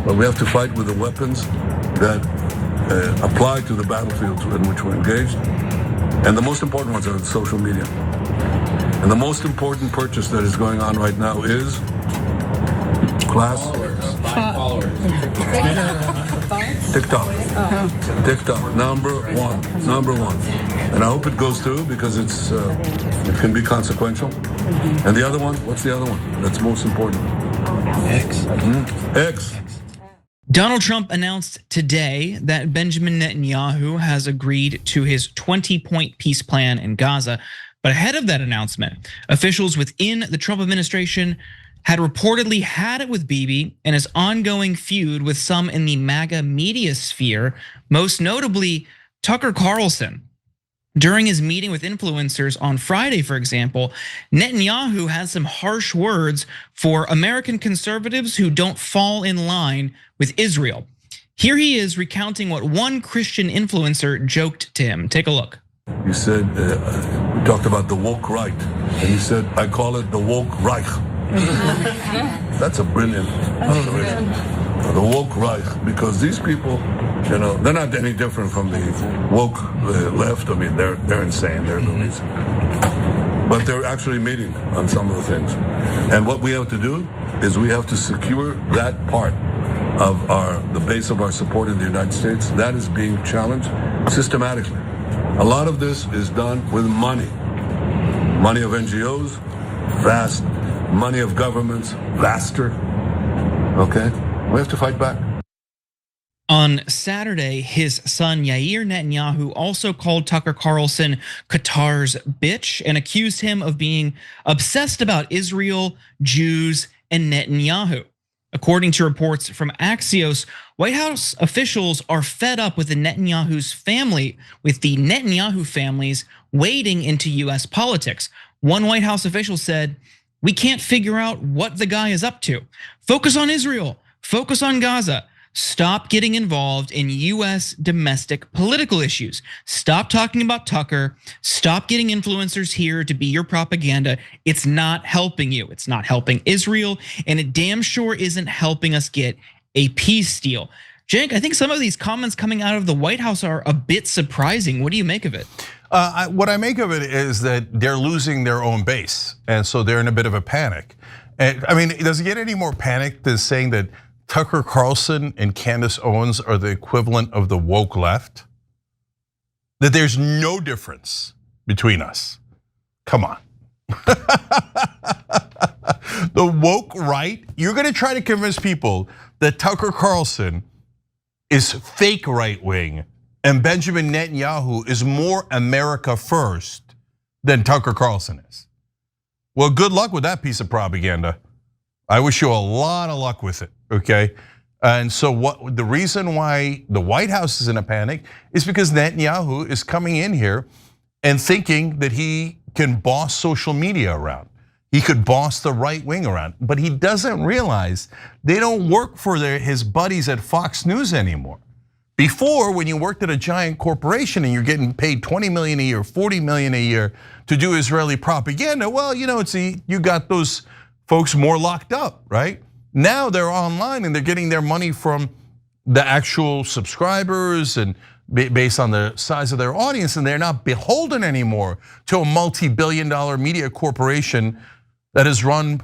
but we have to fight with the weapons that apply to the battlefields in which we're engaged. And the most important ones are social media. And the most important purchase that is going on right now is class. Followers. TikTok. TikTok, number one. And I hope it goes through because it can be consequential. And the other one, what's the other one that's most important? X. Donald Trump announced today that Benjamin Netanyahu has agreed to his 20-point peace plan in Gaza. But ahead of that announcement, officials within the Trump administration had reportedly had it with Bibi and his ongoing feud with some in the MAGA media sphere, most notably Tucker Carlson. During his meeting with influencers on Friday, for example, Netanyahu had some harsh words for American conservatives who don't fall in line with Israel. Here he is recounting what one Christian influencer joked to him. Take a look. You said, we talked about the woke right, and you said, I call it the woke Reich. That's a brilliant observation. The woke Reich, because these people, they're not any different from the woke left. I mean, they're insane, they're loonies. But they're actually meeting on some of the things. And what we have to do is we have to secure that part of the base of our support in the United States. That is being challenged systematically. A lot of this is done with money. Money of NGOs, vast. Money of governments, vaster. Okay? We have to fight back. On Saturday, his son Yair Netanyahu also called Tucker Carlson Qatar's bitch and accused him of being obsessed about Israel, Jews, and Netanyahu. According to reports from Axios, White House officials are fed up with the Netanyahu families wading into US politics. One White House official said, "We can't figure out what the guy is up to. Focus on Israel, focus on Gaza. Stop getting involved in US domestic political issues. Stop talking about Tucker. Stop getting influencers here to be your propaganda. It's not helping you. It's not helping Israel, and it damn sure isn't helping us get a peace deal." Cenk, I think some of these comments coming out of the White House are a bit surprising. What do you make of it? What I make of it is that they're losing their own base, and so they're in a bit of a panic. And I mean, does it get any more panic than saying that Tucker Carlson and Candace Owens are the equivalent of the woke left? That there's no difference between us. Come on. The woke right, you're gonna try to convince people that Tucker Carlson is fake right wing and Benjamin Netanyahu is more America first than Tucker Carlson is. Well, good luck with that piece of propaganda. I wish you a lot of luck with it, okay? And so the reason why the White House is in a panic is because Netanyahu is coming in here and thinking that he can boss social media around. He could boss the right wing around, but he doesn't realize they don't work for his buddies at Fox News anymore. Before, when you worked at a giant corporation and you're getting paid 20 million a year, 40 million a year to do Israeli propaganda, well, you got those folks more locked up, right? Now they're online and they're getting their money from the actual subscribers and based on the size of their audience, and they're not beholden anymore to a multi-billion-dollar media corporation that is run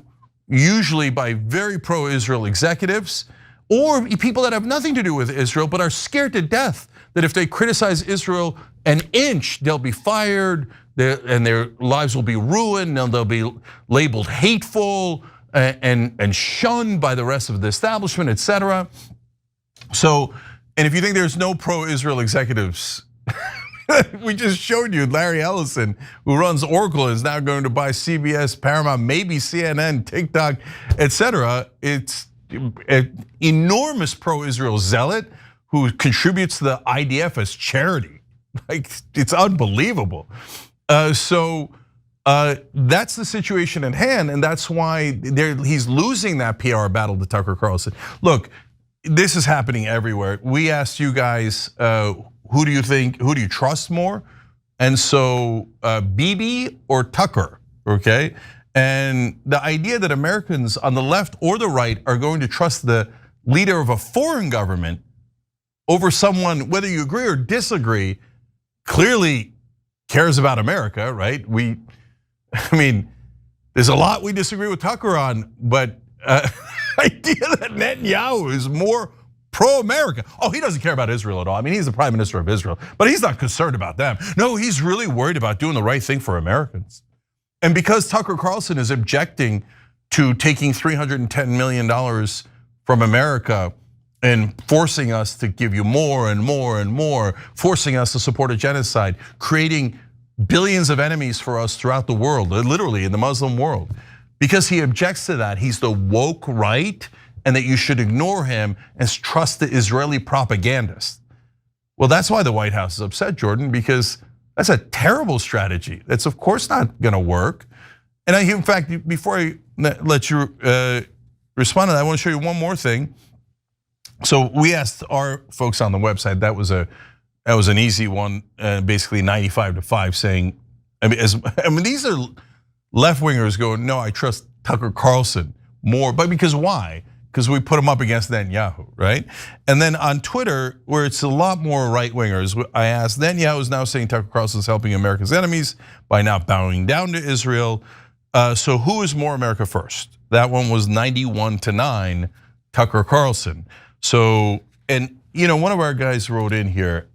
usually by very pro-Israel executives or people that have nothing to do with Israel but are scared to death that if they criticize Israel an inch, they'll be fired and their lives will be ruined, and they'll be labeled hateful and shunned by the rest of the establishment, etc. So, and if you think there's no pro-Israel executives, we just showed you Larry Ellison, who runs Oracle, is now going to buy CBS, Paramount, maybe CNN, TikTok, etc. It's an enormous pro-Israel zealot who contributes to the IDF as charity. Like, it's unbelievable. So that's the situation at hand, and that's why he's losing that PR battle to Tucker Carlson. Look, this is happening everywhere. We asked you guys, who do you trust more? And so Bibi or Tucker, okay? And the idea that Americans on the left or the right are going to trust the leader of a foreign government over someone, whether you agree or disagree, clearly cares about America, right? I mean, there's a lot we disagree with Tucker on, but idea that Netanyahu is more pro-America. Oh, he doesn't care about Israel at all. I mean, he's the prime minister of Israel, but he's not concerned about them. No, he's really worried about doing the right thing for Americans. And because Tucker Carlson is objecting to taking $310 million from America and forcing us to give you more and more and more, forcing us to support a genocide, creating billions of enemies for us throughout the world, literally in the Muslim world. Because he objects to that, he's the woke right, and that you should ignore him and trust the Israeli propagandist. Well, that's why the White House is upset, Jordan, because that's a terrible strategy. That's of course not gonna work. And in fact, before I let you respond to that, I wanna show you one more thing. So we asked our folks on the website, that was an easy one, basically 95-5 saying, I mean these are left wingers going, no, I trust Tucker Carlson more, but because why? Because we put him up against Netanyahu, right? And then on Twitter, where it's a lot more right wingers, I asked, Netanyahu is now saying Tucker Carlson is helping America's enemies by not bowing down to Israel. So who is more America first? That one was 91-9, Tucker Carlson. So, and one of our guys wrote in here,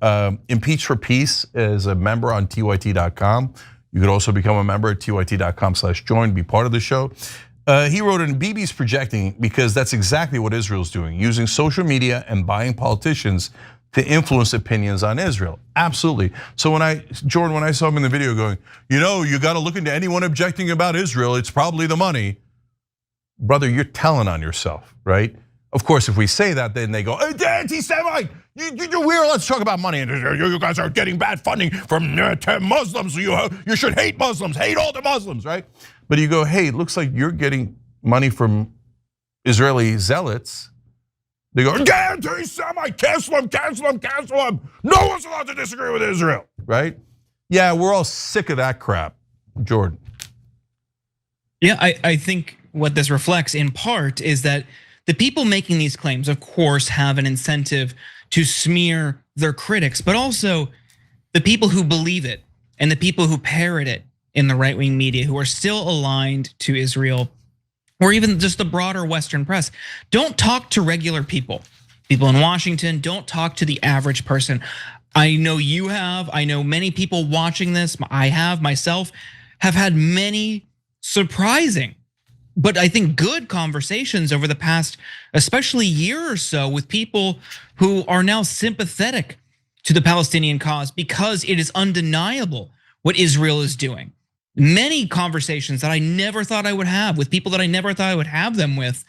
Impeach for Peace is a member on TYT.com. You could also become a member at tyt.com/join, be part of the show. He wrote in, Bibi's projecting because that's exactly what Israel's doing, using social media and buying politicians to influence opinions on Israel. Absolutely. So Jordan, when I saw him in the video going, you got to look into anyone objecting about Israel, it's probably the money. Brother, you're telling on yourself, right? Of course, if we say that, then they go, hey, anti-Semite, let's talk about money. You guys are getting bad funding from Muslims. You should hate Muslims, hate all the Muslims, right? But you go, hey, it looks like you're getting money from Israeli zealots. They go, anti-Semite, cancel him, cancel him, cancel him. No one's allowed to disagree with Israel, right? Yeah, we're all sick of that crap, Jordan. Yeah, I think what this reflects in part is that the people making these claims, of course, have an incentive to smear their critics, but also the people who believe it and the people who parrot it in the right-wing media, who are still aligned to Israel, or even just the broader Western press. Don't talk to regular people. People in Washington, don't talk to the average person. I know you have, I know many people watching this, I have myself, have had many surprising, but I think good conversations over the past, especially year or so, with people who are now sympathetic to the Palestinian cause because it is undeniable what Israel is doing. Many conversations that I never thought I would have with people that I never thought I would have them with,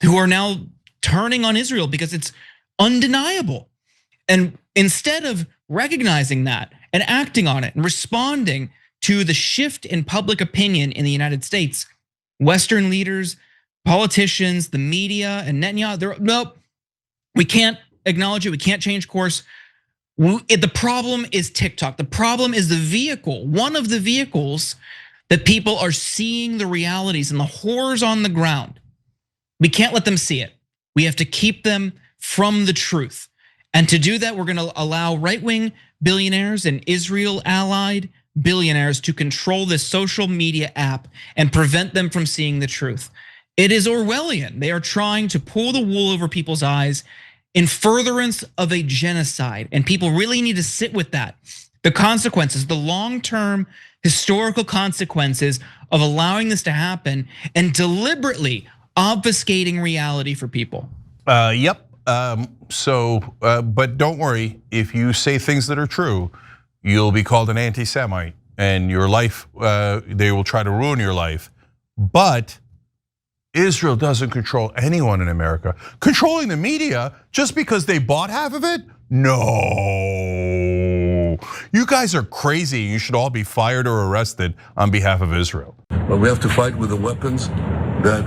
who are now turning on Israel because it's undeniable. And instead of recognizing that and acting on it and responding to the shift in public opinion in the United States, Western leaders, politicians, the media, and Netanyahu, nope, we can't acknowledge it, we can't change course. The problem is TikTok. The problem is the vehicle, one of the vehicles that people are seeing the realities and the horrors on the ground. We can't let them see it. We have to keep them from the truth. And to do that, we're gonna allow right-wing billionaires and Israel-allied billionaires to control this social media app and prevent them from seeing the truth. It is Orwellian. They are trying to pull the wool over people's eyes in furtherance of a genocide, and people really need to sit with that. The consequences, the long-term historical consequences of allowing this to happen and deliberately obfuscating reality for people. Yep. But don't worry, if you say things that are true, you'll be called an anti-Semite, and your life, they will try to ruin your life. But Israel doesn't control anyone in America. Controlling the media just because they bought half of it? No. You guys are crazy. You should all be fired or arrested on behalf of Israel. But we have to fight with the weapons that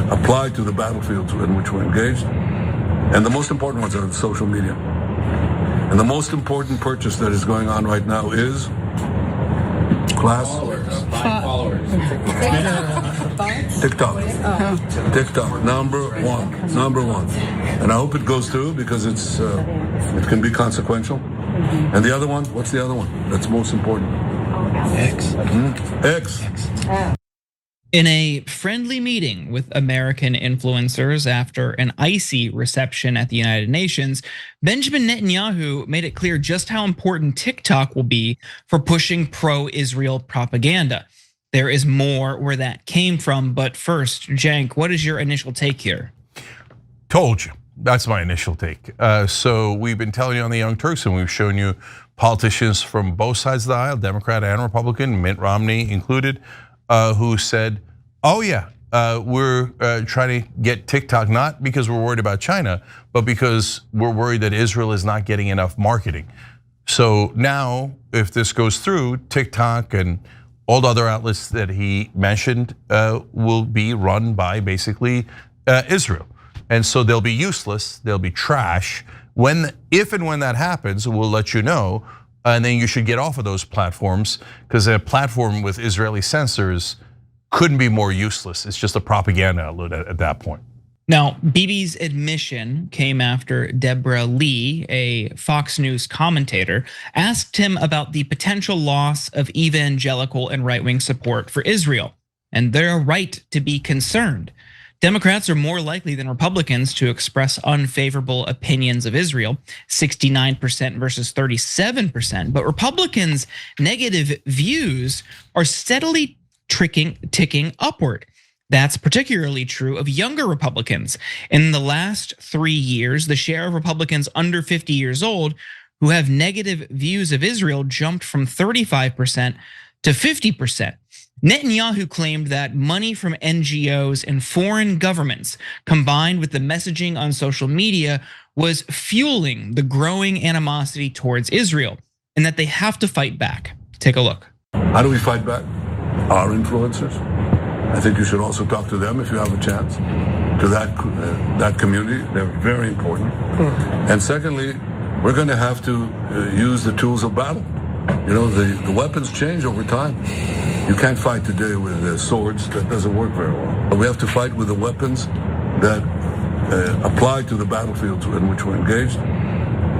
apply to the battlefields in which we're engaged. And the most important ones are the social media. And the most important purchase that is going on right now is class TikTok, number one. And I hope it goes through because it can be consequential. And the other one, what's the other one? That's most important. X. In a friendly meeting with American influencers after an icy reception at the United Nations, Benjamin Netanyahu made it clear just how important TikTok will be for pushing pro-Israel propaganda. There is more where that came from, but first, Cenk, what is your initial take here? Told you, that's my initial take. So we've been telling you on the Young Turks, and we've shown you politicians from both sides of the aisle, Democrat and Republican, Mitt Romney included, who said, oh yeah, we're trying to get TikTok, not because we're worried about China, but because we're worried that Israel is not getting enough marketing. So now, if this goes through, TikTok and all the other outlets that he mentioned will be run by basically Israel. And so they'll be useless, they'll be trash. If and when that happens, we'll let you know. And then you should get off of those platforms, because a platform with Israeli censors couldn't be more useless. It's just a propaganda outlet at that point. Now, Bibi's admission came after Deborah Lee, a Fox News commentator, asked him about the potential loss of evangelical and right-wing support for Israel and their right to be concerned. Democrats are more likely than Republicans to express unfavorable opinions of Israel, 69% versus 37%, but Republicans' negative views are steadily ticking upward. That's particularly true of younger Republicans. In the last 3 years, the share of Republicans under 50 years old who have negative views of Israel jumped from 35% to 50%. Netanyahu claimed that money from NGOs and foreign governments, combined with the messaging on social media, was fueling the growing animosity towards Israel, and that they have to fight back. Take a look. How do we fight back? Our influencers. I think you should also talk to them if you have a chance, to that community. They're very important. And secondly, we're going to have to use the tools of battle. You know, the weapons change over time. You can't fight today with swords. That doesn't work very well. But we have to fight with the weapons that apply to the battlefields in which we're engaged.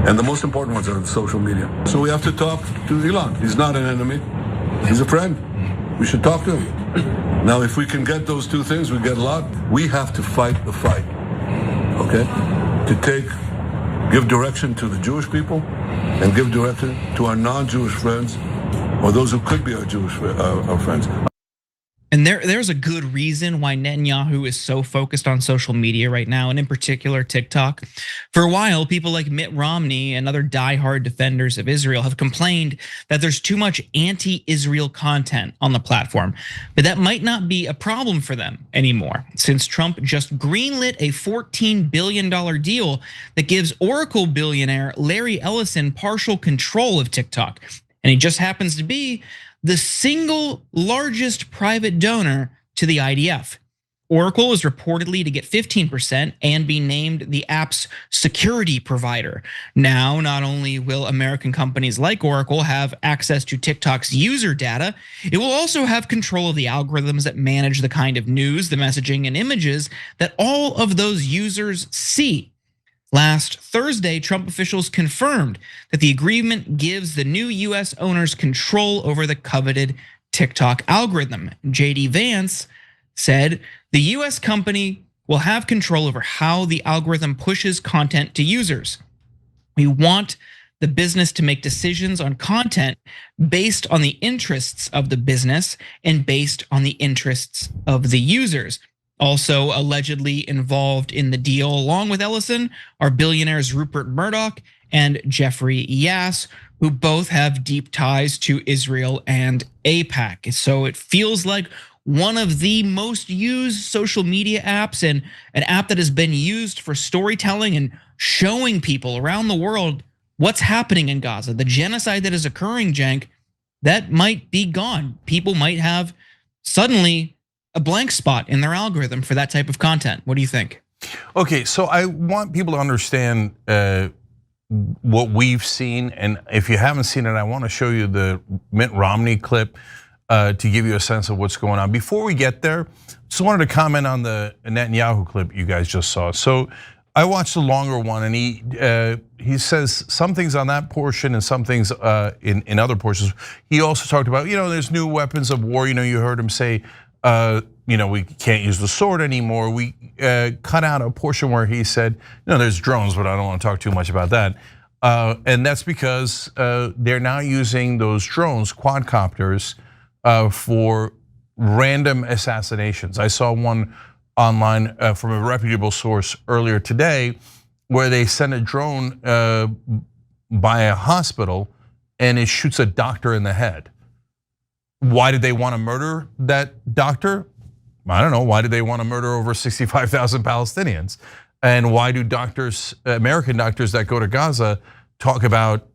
And the most important ones are the social media. So we have to talk to Elon. He's not an enemy. He's a friend. We should talk to him. Now, if we can get those two things, we get a lot. We have to fight the fight, okay? To give direction to the Jewish people and give direction to our non-Jewish friends, or those who could be our Jewish our friends. And there's a good reason why Netanyahu is so focused on social media right now, and in particular TikTok. For a while, people like Mitt Romney and other diehard defenders of Israel have complained that there's too much anti-Israel content on the platform. But that might not be a problem for them anymore, since Trump just greenlit a $14 billion deal that gives Oracle billionaire Larry Ellison partial control of TikTok. And he just happens to be the single largest private donor to the IDF. Oracle is reportedly to get 15% and be named the app's security provider. Now, not only will American companies like Oracle have access to TikTok's user data, it will also have control of the algorithms that manage the kind of news, the messaging, and images that all of those users see. Last Thursday, Trump officials confirmed that the agreement gives the new US owners control over the coveted TikTok algorithm. JD Vance said the US company will have control over how the algorithm pushes content to users. We want the business to make decisions on content based on the interests of the business and based on the interests of the users. Also allegedly involved in the deal, along with Ellison, are billionaires Rupert Murdoch and Jeffrey Yass, who both have deep ties to Israel and AIPAC. So it feels like one of the most used social media apps, and an app that has been used for storytelling and showing people around the world what's happening in Gaza, the genocide that is occurring, Cenk, that might be gone. People might have suddenly a blank spot in their algorithm for that type of content. What do you think? Okay, so I want people to understand what we've seen, and if you haven't seen it, I want to show you the Mitt Romney clip. to give you a sense of what's going on. Before we get there, just wanted to comment on the Netanyahu clip you guys just saw. So I watched the longer one, and he says some things on that portion and some things in other portions. He also talked about, there's new weapons of war. You heard him say, we can't use the sword anymore. We cut out a portion where he said, there's drones, but I don't want to talk too much about that. And that's because they're now using those drones, quadcopters, for random assassinations. I saw one online from a reputable source earlier today where they sent a drone by a hospital and it shoots a doctor in the head. Why did they want to murder that doctor? I don't know. Why did they want to murder over 65,000 Palestinians? And why do doctors, American doctors that go to Gaza, talk about,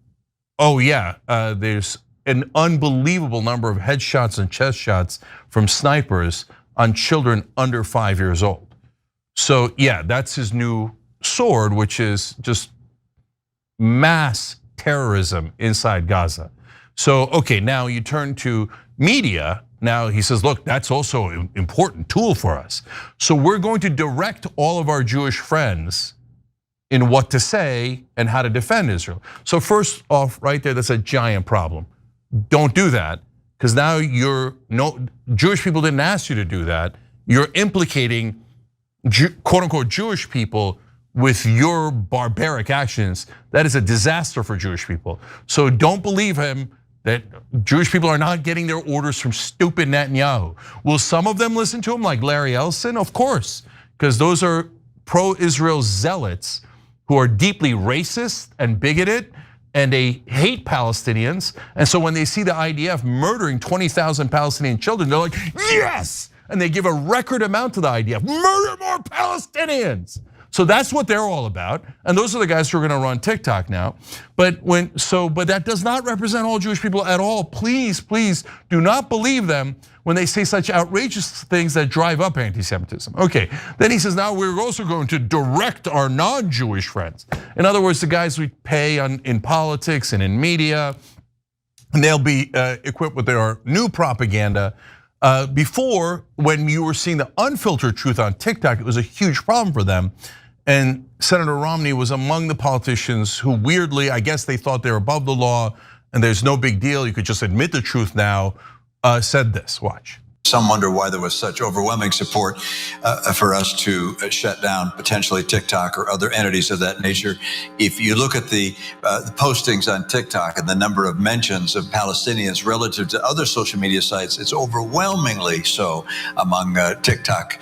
there's an unbelievable number of headshots and chest shots from snipers on children under 5 years old. So that's his new sword, which is just mass terrorism inside Gaza. So, okay, now you turn to media. Now he says, look, that's also an important tool for us. So we're going to direct all of our Jewish friends in what to say and how to defend Israel. So first off, right there, that's a giant problem. Don't do that, because now Jewish people didn't ask you to do that. You're implicating quote unquote Jewish people with your barbaric actions. That is a disaster for Jewish people. So don't believe him that Jewish people are not getting their orders from stupid Netanyahu. Will some of them listen to him, like Larry Ellison? Of course, because those are pro-Israel zealots who are deeply racist and bigoted, and they hate Palestinians. And so when they see the IDF murdering 20,000 Palestinian children, they're like, yes! And they give a record amount to the IDF, murder more Palestinians. So that's what they're all about. And those are the guys who are gonna run TikTok now. But that does not represent all Jewish people at all. Please, please do not believe them when they say such outrageous things that drive up anti-Semitism. Okay, then he says, now we're also going to direct our non-Jewish friends. In other words, the guys we pay in politics and in media, and they'll be equipped with their new propaganda. Before, when you were seeing the unfiltered truth on TikTok, it was a huge problem for them. And Senator Romney was among the politicians who weirdly, I guess they thought they were above the law and there's no big deal, you could just admit the truth now, said this, watch. Some wonder why there was such overwhelming support for us to shut down potentially TikTok or other entities of that nature. If you look at the postings on TikTok and the number of mentions of Palestinians relative to other social media sites, it's overwhelmingly so among TikTok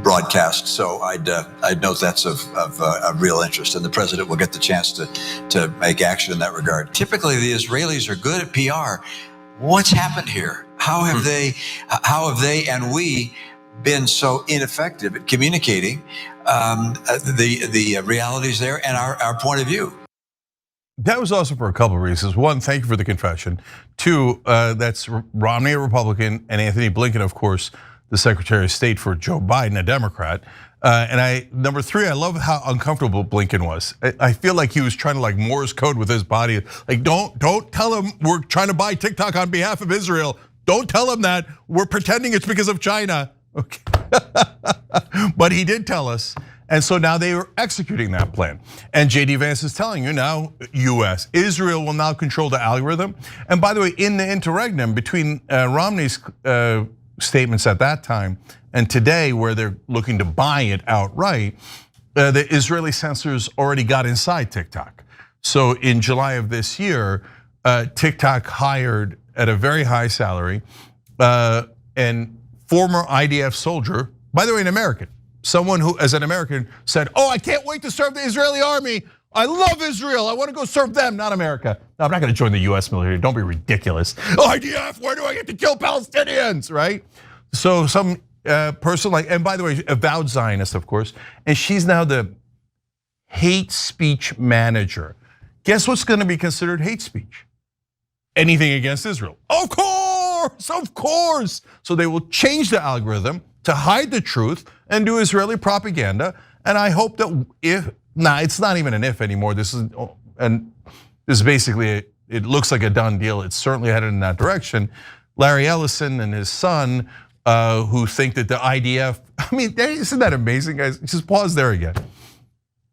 broadcast. So I'd note that's of real interest, and the president will get the chance to make action in that regard. Typically, the Israelis are good at PR. What's happened here? How have they and we been so ineffective at communicating the realities there and our point of view? That was also for a couple of reasons. One, thank you for the confession. Two, that's Romney, a Republican, and Anthony Blinken, of course, the Secretary of State for Joe Biden, a Democrat. And number three, I love how uncomfortable Blinken was. I feel like he was trying to like Morse code with his body. Like, don't tell him we're trying to buy TikTok on behalf of Israel. Don't tell him that. We're pretending it's because of China. Okay. But he did tell us. And so now they are executing that plan. And JD Vance is telling you now, US, Israel will now control the algorithm. And by the way, in the interregnum between Romney's statements at that time and today, where they're looking to buy it outright, the Israeli censors already got inside TikTok. So in July of this year, TikTok hired at a very high salary and former IDF soldier, by the way, an American, someone who as an American said, I can't wait to serve the Israeli army. I love Israel, I want to go serve them, not America. No, I'm not going to join the US military, don't be ridiculous. IDF, where do I get to kill Palestinians, right? So some person like, and by the way, avowed Zionist, of course, and she's now the hate speech manager. Guess what's going to be considered hate speech? Anything against Israel. Of course. So they will change the algorithm to hide the truth and do Israeli propaganda. And I hope that it's not even an if anymore. This is basically it looks like a done deal. It's certainly headed in that direction. Larry Ellison and his son, who think that the IDF, I mean, isn't that amazing, guys? Just pause there again.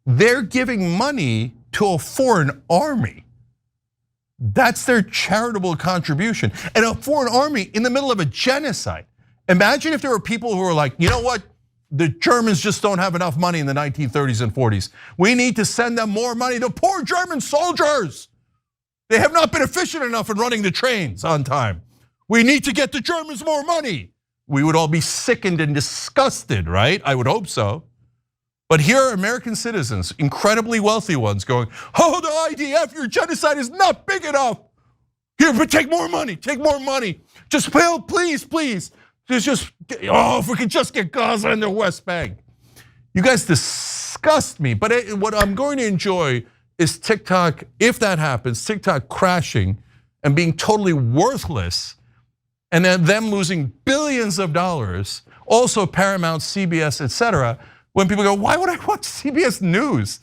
They're giving money to a foreign army. That's their charitable contribution. And a foreign army in the middle of a genocide. Imagine if there were people who were like, you know what? The Germans just don't have enough money in the 1930s and 40s. We need to send them more money. The poor German soldiers, they have not been efficient enough in running the trains on time. We need to get the Germans more money. We would all be sickened and disgusted, right? I would hope so. But here are American citizens, incredibly wealthy ones, going, oh, the IDF, your genocide is not big enough. Here, but take more money, take more money. Just please, please. Just, if we could just get Gaza and the West Bank. You guys disgust me, but what I'm going to enjoy is TikTok, if that happens, TikTok crashing and being totally worthless, and then them losing billions of dollars, also Paramount, CBS, etc. When people go, why would I watch CBS News?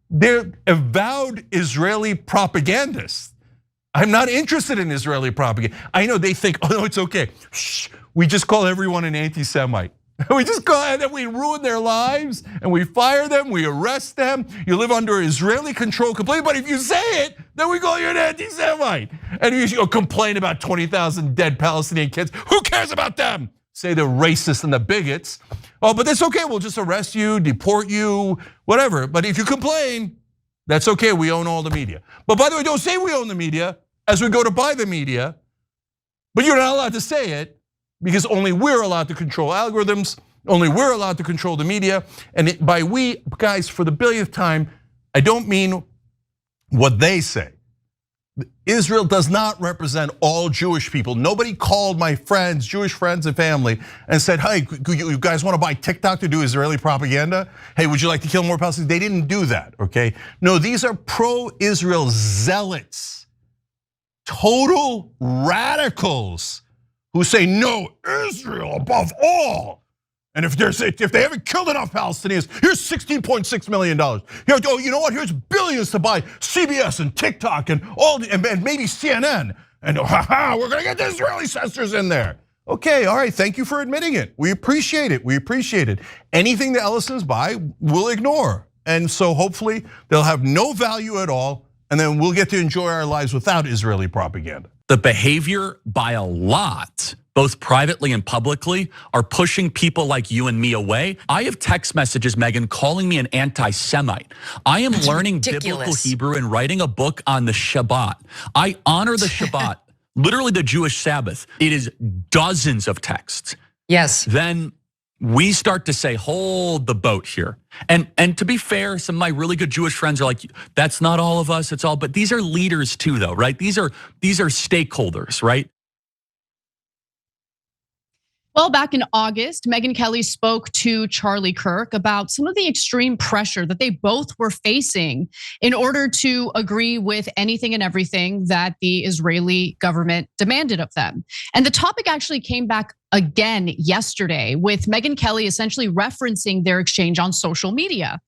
They're avowed Israeli propagandists. I'm not interested in Israeli propaganda. I know they think, oh no, it's okay. Shh, we just call everyone an anti-Semite. We just go ahead and we ruin their lives and we fire them, we arrest them. You live under Israeli control completely, but if you say it, then we call you an anti-Semite. And you complain about 20,000 dead Palestinian kids. Who cares about them? Say the racists and the bigots. Oh, but that's okay, we'll just arrest you, deport you, whatever. But if you complain, that's okay, we own all the media. But by the way, don't say we own the media as we go to buy the media, but you're not allowed to say it because only we're allowed to control algorithms, only we're allowed to control the media. And by we, guys, for the billionth time, I don't mean what they say. Israel does not represent all Jewish people. Nobody called my friends, Jewish friends and family, and said, hey, you guys want to buy TikTok to do Israeli propaganda? Hey, would you like to kill more Palestinians? They didn't do that, okay? No, these are pro-Israel zealots, total radicals who say, no, Israel above all. And if they haven't killed enough Palestinians, here's $16.6 million. Here, oh, you know what? Here's billions to buy CBS and TikTok and maybe CNN. And we're gonna get the Israeli censors in there. Okay, all right, thank you for admitting it. We appreciate it, we appreciate it. Anything the Ellisons buy, we'll ignore. And so hopefully they'll have no value at all, and then we'll get to enjoy our lives without Israeli propaganda. The behavior by a lot, both privately and publicly, are pushing people like you and me away. I have text messages, Megyn, calling me an anti-Semite. I am learning biblical Hebrew and writing a book on the Shabbat. I honor the Shabbat, literally the Jewish Sabbath. It is dozens of texts. Yes. Then we start to say, hold the boat here. And to be fair, some of my really good Jewish friends are like, that's not all of us, it's all, but these are leaders too though, right? These are stakeholders, right? Well, back in August, Megyn Kelly spoke to Charlie Kirk about some of the extreme pressure that they both were facing in order to agree with anything and everything that the Israeli government demanded of them. And the topic actually came back again yesterday with Megyn Kelly essentially referencing their exchange on social media.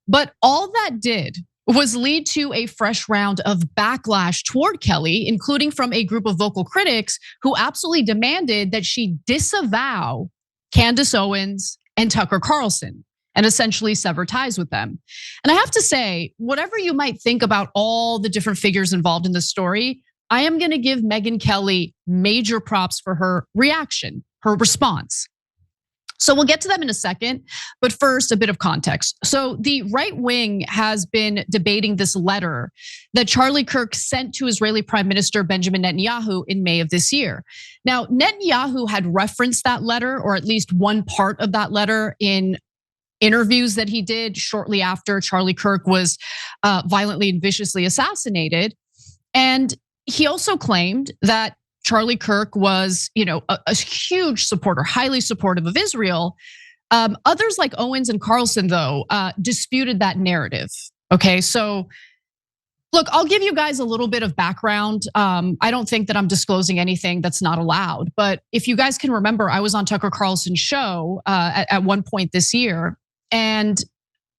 But all that did was lead to a fresh round of backlash toward Kelly, including from a group of vocal critics who absolutely demanded that she disavow Candace Owens and Tucker Carlson and essentially sever ties with them. And I have to say, whatever you might think about all the different figures involved in the story, I am gonna give Megyn Kelly major props for her reaction, her response. So we'll get to them in a second, but first a bit of context. So the right wing has been debating this letter that Charlie Kirk sent to Israeli Prime Minister Benjamin Netanyahu in May of this year. Now, Netanyahu had referenced that letter, or at least one part of that letter, in interviews that he did shortly after Charlie Kirk was violently and viciously assassinated. And he also claimed that Charlie Kirk was, a huge supporter, highly supportive of Israel. Others like Owens and Carlson, though, disputed that narrative. Okay, so look, I'll give you guys a little bit of background. I don't think that I'm disclosing anything that's not allowed, but if you guys can remember, I was on Tucker Carlson's show at one point this year, and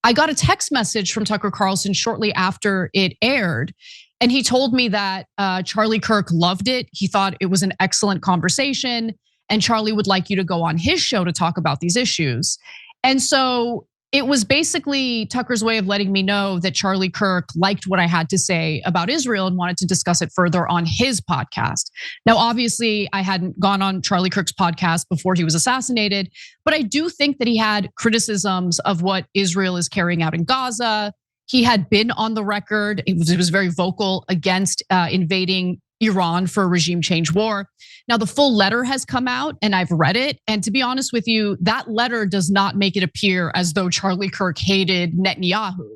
I got a text message from Tucker Carlson shortly after it aired. And he told me that Charlie Kirk loved it. He thought it was an excellent conversation. And Charlie would like you to go on his show to talk about these issues. And so it was basically Tucker's way of letting me know that Charlie Kirk liked what I had to say about Israel and wanted to discuss it further on his podcast. Now, obviously, I hadn't gone on Charlie Kirk's podcast before he was assassinated, but I do think that he had criticisms of what Israel is carrying out in Gaza. He had been on the record. He was very vocal against invading Iran for a regime change war. Now, the full letter has come out and I've read it. And to be honest with you, that letter does not make it appear as though Charlie Kirk hated Netanyahu.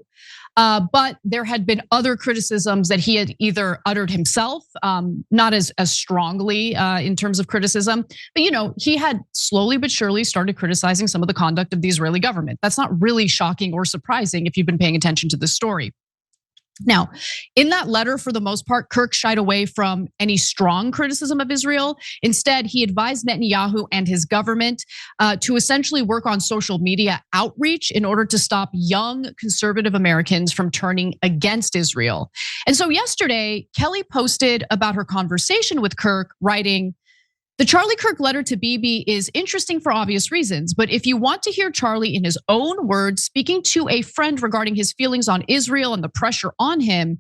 But there had been other criticisms that he had either uttered himself, not as strongly in terms of criticism, but he had slowly but surely started criticizing some of the conduct of the Israeli government. That's not really shocking or surprising if you've been paying attention to this story. Now, in that letter, for the most part, Kirk shied away from any strong criticism of Israel. Instead, he advised Netanyahu and his government to essentially work on social media outreach in order to stop young conservative Americans from turning against Israel. And so yesterday, Kelly posted about her conversation with Kirk, writing, "The Charlie Kirk letter to Bibi is interesting for obvious reasons, but if you want to hear Charlie in his own words speaking to a friend regarding his feelings on Israel and the pressure on him,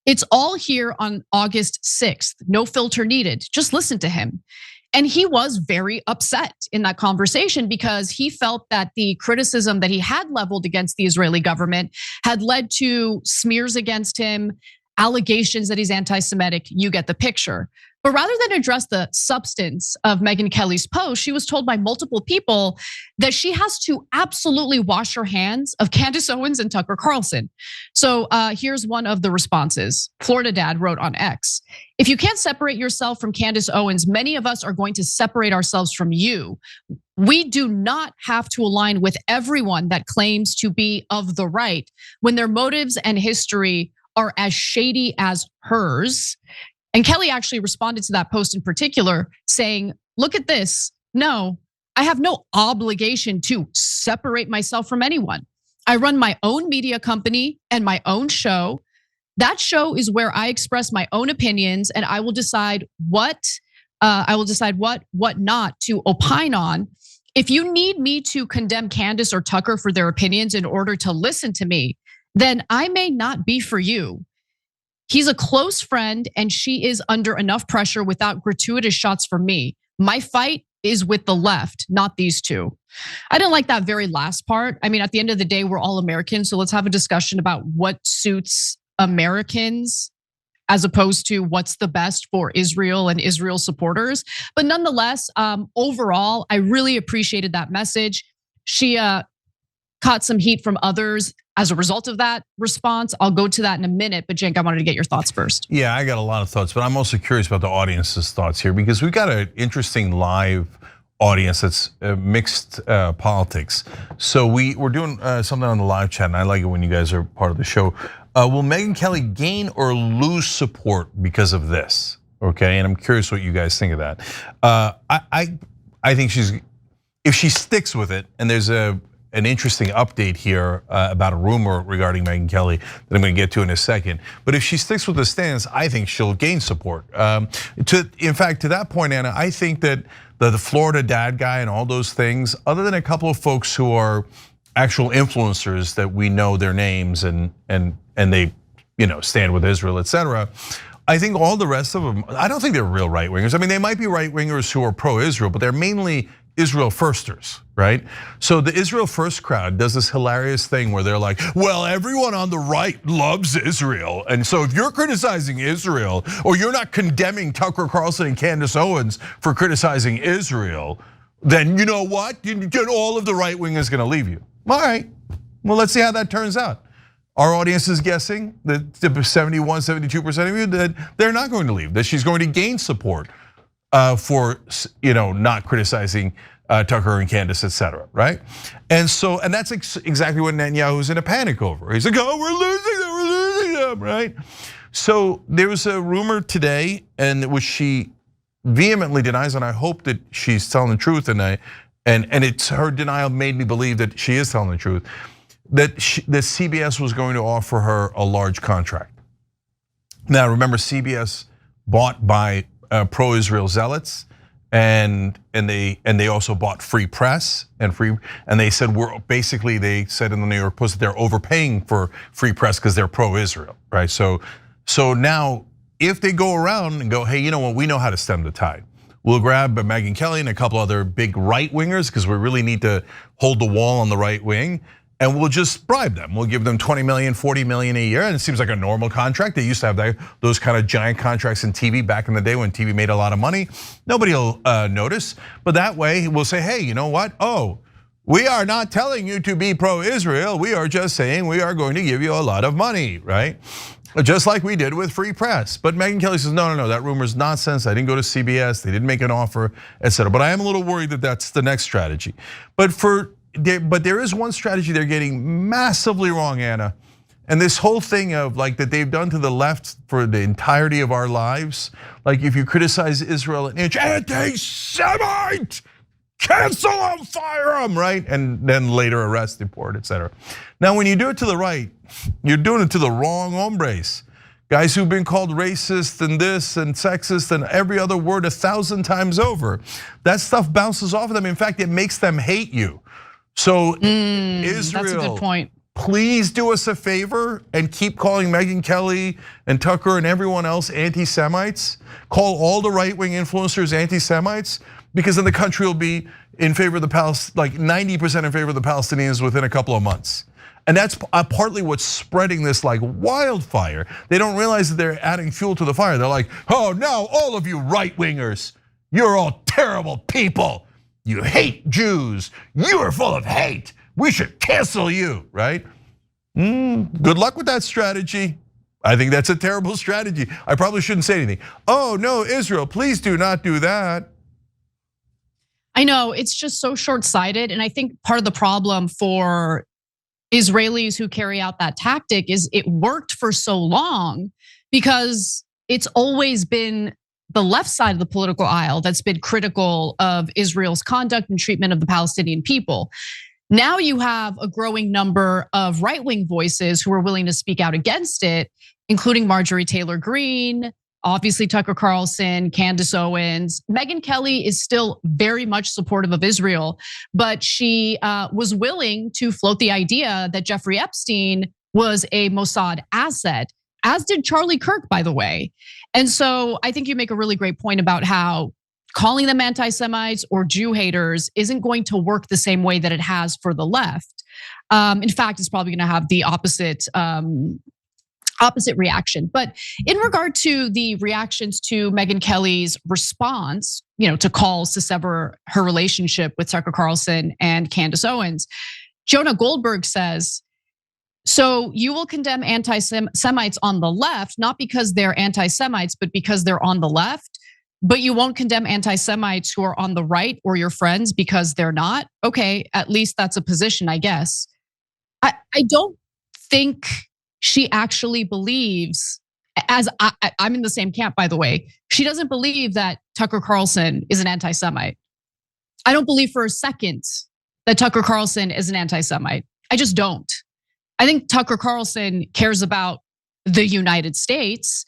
it's all here on August 6th. No filter needed. Just listen to him." And he was very upset in that conversation because he felt that the criticism that he had leveled against the Israeli government had led to smears against him, allegations that he's anti-Semitic. You get the picture. But rather than address the substance of Megyn Kelly's post, she was told by multiple people that she has to absolutely wash her hands of Candace Owens and Tucker Carlson. So here's one of the responses. Florida Dad wrote on X, "If you can't separate yourself from Candace Owens, many of us are going to separate ourselves from you. We do not have to align with everyone that claims to be of the right when their motives and history are as shady as hers." And Kelly actually responded to that post in particular, saying, "Look at this. No, I have no obligation to separate myself from anyone. I run my own media company and my own show. That show is where I express my own opinions, and I will decide what not to opine on. If you need me to condemn Candace or Tucker for their opinions in order to listen to me, then I may not be for you. He's a close friend and she is under enough pressure without gratuitous shots from me. My fight is with the left, not these two." I didn't like that very last part. I mean, at the end of the day, we're all Americans. So let's have a discussion about what suits Americans as opposed to what's the best for Israel and Israel supporters. But nonetheless, overall, I really appreciated that message. She caught some heat from others as a result of that response. I'll go to that in a minute, but Cenk, I wanted to get your thoughts first. Yeah, I got a lot of thoughts, but I'm also curious about the audience's thoughts here because we've got an interesting live audience that's mixed politics. So we're doing something on the live chat, and I like it when you guys are part of the show. Will Megyn Kelly gain or lose support because of this? Okay, and I'm curious what you guys think of that. I think if she sticks with it, and there's an interesting update here about a rumor regarding Megyn Kelly that I'm going to get to in a second. But if she sticks with the stance, I think she'll gain support. In fact, to that point, Anna, I think that the Florida Dad guy and all those things, other than a couple of folks who are actual influencers that we know their names and they stand with Israel, etc. I think all the rest of them, I don't think they're real right wingers. I mean, they might be right wingers who are pro-Israel, but they're mainly Israel firsters, right? So the Israel first crowd does this hilarious thing where they're like, well, everyone on the right loves Israel. And so if you're criticizing Israel or you're not condemning Tucker Carlson and Candace Owens for criticizing Israel, then you know what? All of the right wing is gonna leave you. All right, well, let's see how that turns out. Our audience is guessing that 71, 72% of you that they're not going to leave, that she's going to gain support for not criticizing Tucker and Candace, etc. Right? And that's exactly what Netanyahu's in a panic over. He's like, oh, we're losing them, right? So there was a rumor today, and which she vehemently denies, and I hope that she's telling the truth, and it's her denial made me believe that she is telling the truth. that CBS was going to offer her a large contract. Now, remember, CBS bought by pro-Israel zealots, and they also bought Free Press and they said they said in the New York Post that they're overpaying for Free Press because they're pro-Israel, right? So now if they go around and go, hey, you know what, we know how to stem the tide. We'll grab Megyn Kelly and a couple other big right wingers because we really need to hold the wall on the right wing. And we'll just bribe them. We'll give them 20 million, 40 million a year. And it seems like a normal contract. They used to have those kind of giant contracts in TV back in the day when TV made a lot of money. Nobody will notice. But that way we'll say, hey, you know what? Oh, we are not telling you to be pro-Israel. We are just saying we are going to give you a lot of money, right? Just like we did with Free Press. But Megyn Kelly says, no, that rumor is nonsense. I didn't go to CBS. They didn't make an offer, etc. But I am a little worried that that's the next strategy. But there is one strategy they're getting massively wrong, Anna. And this whole thing of like that they've done to the left for the entirety of our lives. Like if you criticize Israel an inch, anti-Semite, cancel them, fire them, right? And then later arrest, deport, etc. Now, when you do it to the right, you're doing it to the wrong hombres. Guys who've been called racist and this and sexist and every other word 1,000 times over. That stuff bounces off of them. In fact, it makes them hate you. So Israel, that's a good point. Please do us a favor and keep calling Megyn Kelly and Tucker and everyone else anti-Semites. Call all the right-wing influencers anti-Semites, because then the country will be in favor of the like 90% in favor of the Palestinians within a couple of months. And that's partly what's spreading this like wildfire. They don't realize that they're adding fuel to the fire. They're like, oh, now all of you right-wingers, you're all terrible people. You hate Jews. You are full of hate. We should cancel you, right? Good luck with that strategy. I think that's a terrible strategy. I probably shouldn't say anything. Oh no, Israel, please do not do that. I know, it's just so short-sighted. And I think part of the problem for Israelis who carry out that tactic is it worked for so long because it's always been the left side of the political aisle that's been critical of Israel's conduct and treatment of the Palestinian people. Now you have a growing number of right-wing voices who are willing to speak out against it, including Marjorie Taylor Greene, obviously Tucker Carlson, Candace Owens. Megyn Kelly is still very much supportive of Israel, but she was willing to float the idea that Jeffrey Epstein was a Mossad asset, as did Charlie Kirk, by the way. And so I think you make a really great point about how calling them anti-Semites or Jew haters isn't going to work the same way that it has for the left. In fact, it's probably gonna have the opposite reaction. But in regard to the reactions to Megyn Kelly's response, to calls to sever her relationship with Tucker Carlson and Candace Owens, Jonah Goldberg says, so you will condemn anti-Semites on the left, not because they're anti-Semites, but because they're on the left. But you won't condemn anti-Semites who are on the right or your friends because they're not? Okay, at least that's a position, I guess. I don't think she actually believes, as I'm in the same camp, by the way, she doesn't believe that Tucker Carlson is an anti-Semite. I don't believe for a second that Tucker Carlson is an anti-Semite. I just don't. I think Tucker Carlson cares about the United States.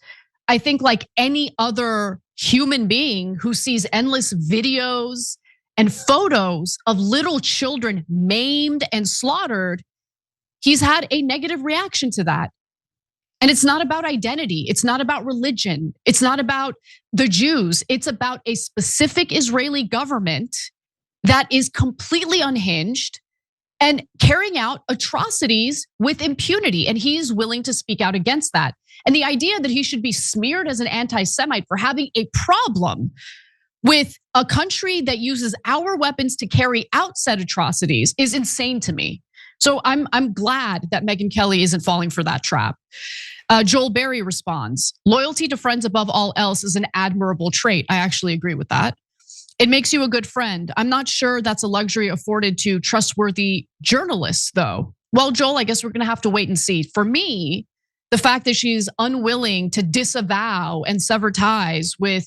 I think like any other human being who sees endless videos and photos of little children maimed and slaughtered, he's had a negative reaction to that. And it's not about identity. It's not about religion. It's not about the Jews. It's about a specific Israeli government that is completely unhinged and carrying out atrocities with impunity. And he's willing to speak out against that. And the idea that he should be smeared as an anti-Semite for having a problem with a country that uses our weapons to carry out said atrocities is insane to me. So I'm glad that Megyn Kelly isn't falling for that trap. Joel Berry responds, loyalty to friends above all else is an admirable trait. I actually agree with that. It makes you a good friend. I'm not sure that's a luxury afforded to trustworthy journalists, though. Well, Joel, I guess we're gonna have to wait and see. For me, the fact that she's unwilling to disavow and sever ties with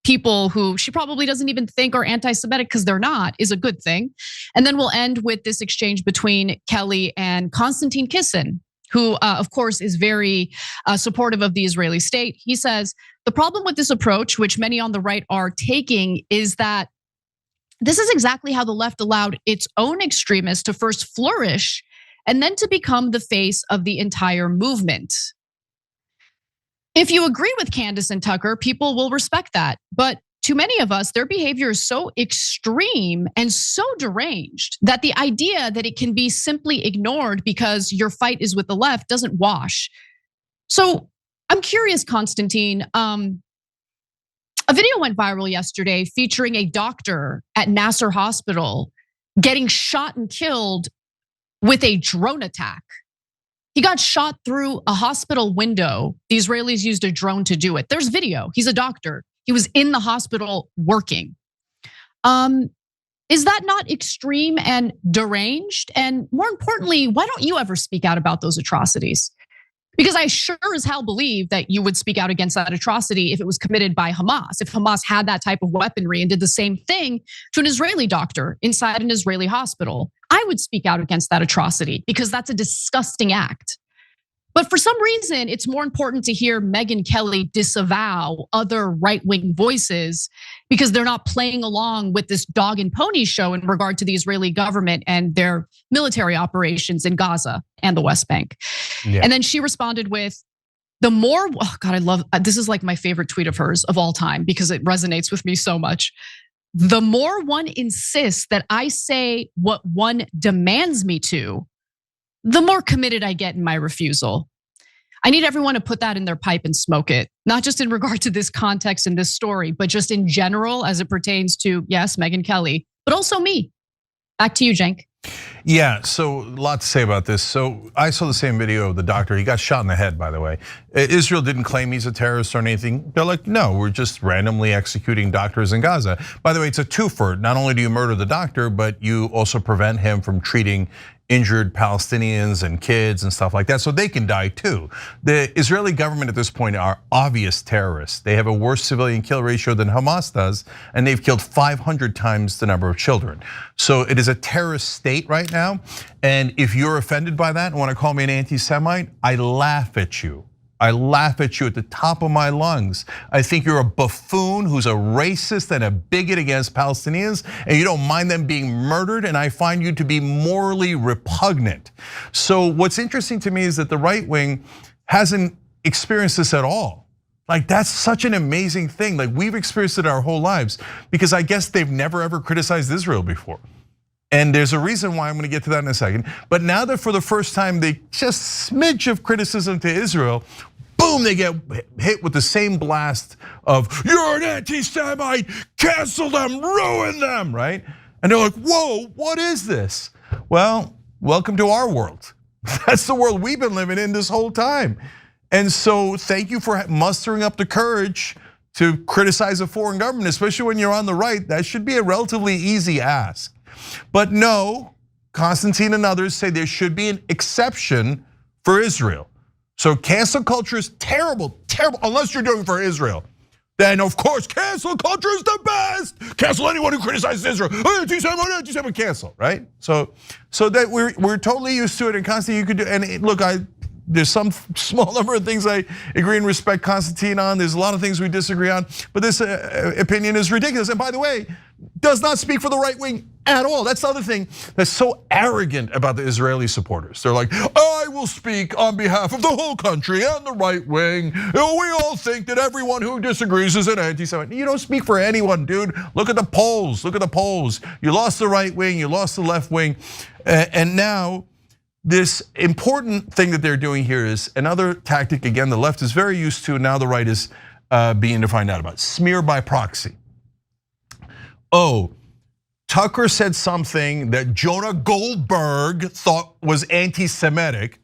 people who she probably doesn't even think are anti-Semitic because they're not, is a good thing. And then we'll end with this exchange between Kelly and Konstantin Kisin, who of course is very supportive of the Israeli state. He says, the problem with this approach, which many on the right are taking, is that this is exactly how the left allowed its own extremists to first flourish and then to become the face of the entire movement. If you agree with Candace and Tucker, people will respect that. But to many of us, their behavior is so extreme and so deranged that the idea that it can be simply ignored because your fight is with the left doesn't wash. So I'm curious, Konstantin, a video went viral yesterday featuring a doctor at Nasser Hospital getting shot and killed with a drone attack. He got shot through a hospital window. The Israelis used a drone to do it. There's video. He's a doctor. He was in the hospital working. Is that not extreme and deranged? And more importantly, why don't you ever speak out about those atrocities? Because I sure as hell believe that you would speak out against that atrocity if it was committed by Hamas. If Hamas had that type of weaponry and did the same thing to an Israeli doctor inside an Israeli hospital, I would speak out against that atrocity because that's a disgusting act. But for some reason, it's more important to hear Megyn Kelly disavow other right-wing voices because they're not playing along with this dog and pony show in regard to the Israeli government and their military operations in Gaza and the West Bank. Yeah. And then she responded with, the more, oh God, I love, this is like my favorite tweet of hers of all time because it resonates with me so much. The more one insists that I say what one demands me to, the more committed I get in my refusal. I need everyone to put that in their pipe and smoke it, not just in regard to this context and this story, but just in general as it pertains to, yes, Megyn Kelly, but also me. Back to you, Cenk. Yeah, so a lot to say about this. So I saw the same video of the doctor. He got shot in the head, by the way. Israel didn't claim he's a terrorist or anything. They're like, no, we're just randomly executing doctors in Gaza. By the way, it's a twofer. Not only do you murder the doctor, but you also prevent him from treating injured Palestinians and kids and stuff like that, so they can die too. The Israeli government at this point are obvious terrorists. They have a worse civilian kill ratio than Hamas does, and they've killed 500 times the number of children. So it is a terrorist state right now, and if you're offended by that and want to call me an anti-Semite, I laugh at you. I laugh at you at the top of my lungs. I think you're a buffoon who's a racist and a bigot against Palestinians, and you don't mind them being murdered, and I find you to be morally repugnant. So what's interesting to me is that the right wing hasn't experienced this at all. Like, that's such an amazing thing. Like, we've experienced it our whole lives because I guess they've never ever criticized Israel before. And there's a reason why I'm gonna get to that in a second. But now that for the first time, they just smidge of criticism to Israel, boom, they get hit with the same blast of, you're an anti-Semite, cancel them, ruin them, right? And they're like, whoa, what is this? Well, welcome to our world. That's the world we've been living in this whole time. And so thank you for mustering up the courage to criticize a foreign government, especially when you're on the right. That should be a relatively easy ask. But no, Konstantin and others say there should be an exception for Israel. So cancel culture is terrible, terrible, unless you're doing it for Israel. Then of course, cancel culture is the best. Cancel anyone who criticizes Israel. Anti-Semite, cancel, right? So that we're totally used to it. And Konstantin, you could do, and look, there's some small number of things I agree and respect Konstantin on. There's a lot of things we disagree on, but this opinion is ridiculous. And by the way, does not speak for the right wing at all. That's the other thing that's so arrogant about the Israeli supporters. They're like, I will speak on behalf of the whole country and the right wing. We all think that everyone who disagrees is an anti-Semite. You don't speak for anyone, dude. Look at the polls, look at the polls. You lost the right wing, you lost the left wing. And now this important thing that they're doing here is another tactic, again, the left is very used to, now the right is beginning to find out about. Smear by proxy. Oh, Tucker said something that Jonah Goldberg thought was anti-Semitic.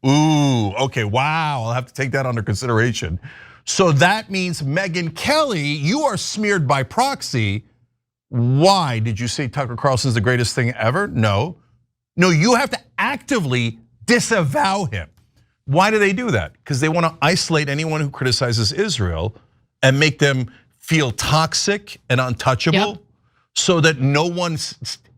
Ooh, okay, wow, I'll have to take that under consideration. So that means Megyn Kelly, you are smeared by proxy. Why? Did you say Tucker Carlson's the greatest thing ever? No, you have to actively disavow him. Why do they do that? Because they want to isolate anyone who criticizes Israel and make them feel toxic and untouchable so that no one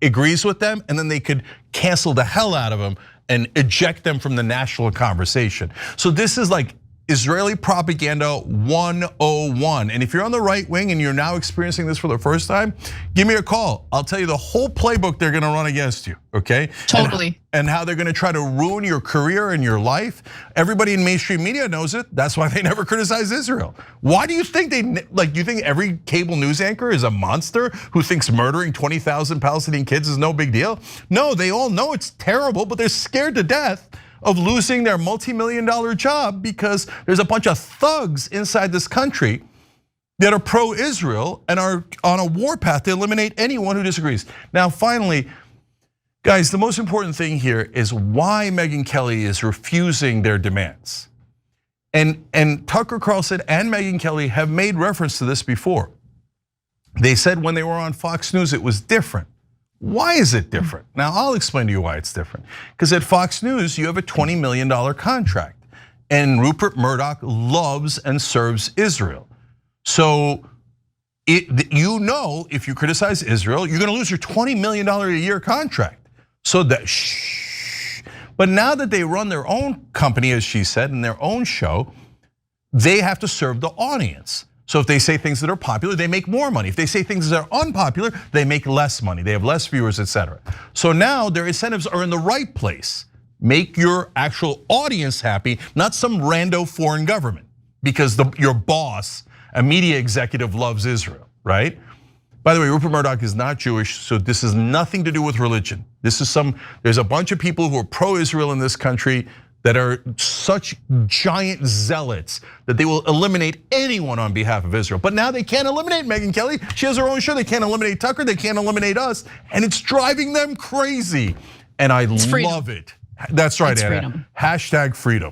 agrees with them, and then they could cancel the hell out of them and eject them from the national conversation. So this is like Israeli propaganda 101. And if you're on the right wing and you're now experiencing this for the first time, give me a call. I'll tell you the whole playbook they're gonna run against you, okay? Totally. And how they're gonna try to ruin your career and your life. Everybody in mainstream media knows it. That's why they never criticize Israel. Why do you think you think every cable news anchor is a monster who thinks murdering 20,000 Palestinian kids is no big deal? No, they all know it's terrible, but they're scared to death of losing their multi-million-dollar job because there's a bunch of thugs inside this country that are pro-Israel and are on a warpath to eliminate anyone who disagrees. Now, finally, guys, the most important thing here is why Megyn Kelly is refusing their demands. And Tucker Carlson and Megyn Kelly have made reference to this before. They said when they were on Fox News, it was different. Why is it different? Now, I'll explain to you why it's different. Because at Fox News, you have a $20 million contract. And Rupert Murdoch loves and serves Israel. So, you know, if you criticize Israel, you're gonna lose your $20 million a year contract. So that, shh. But now that they run their own company, as she said, and their own show, they have to serve the audience. So if they say things that are popular, they make more money. If they say things that are unpopular, they make less money. They have less viewers, etc. So now their incentives are in the right place. Make your actual audience happy, not some rando foreign government, because your boss, a media executive, loves Israel, right? By the way, Rupert Murdoch is not Jewish, so this has nothing to do with religion. There's a bunch of people who are pro-Israel in this country that are such giant zealots that they will eliminate anyone on behalf of Israel. But now they can't eliminate Megyn Kelly. She has her own show. They can't eliminate Tucker. They can't eliminate us. And it's driving them crazy. And I love it. That's right, Anna. #freedom.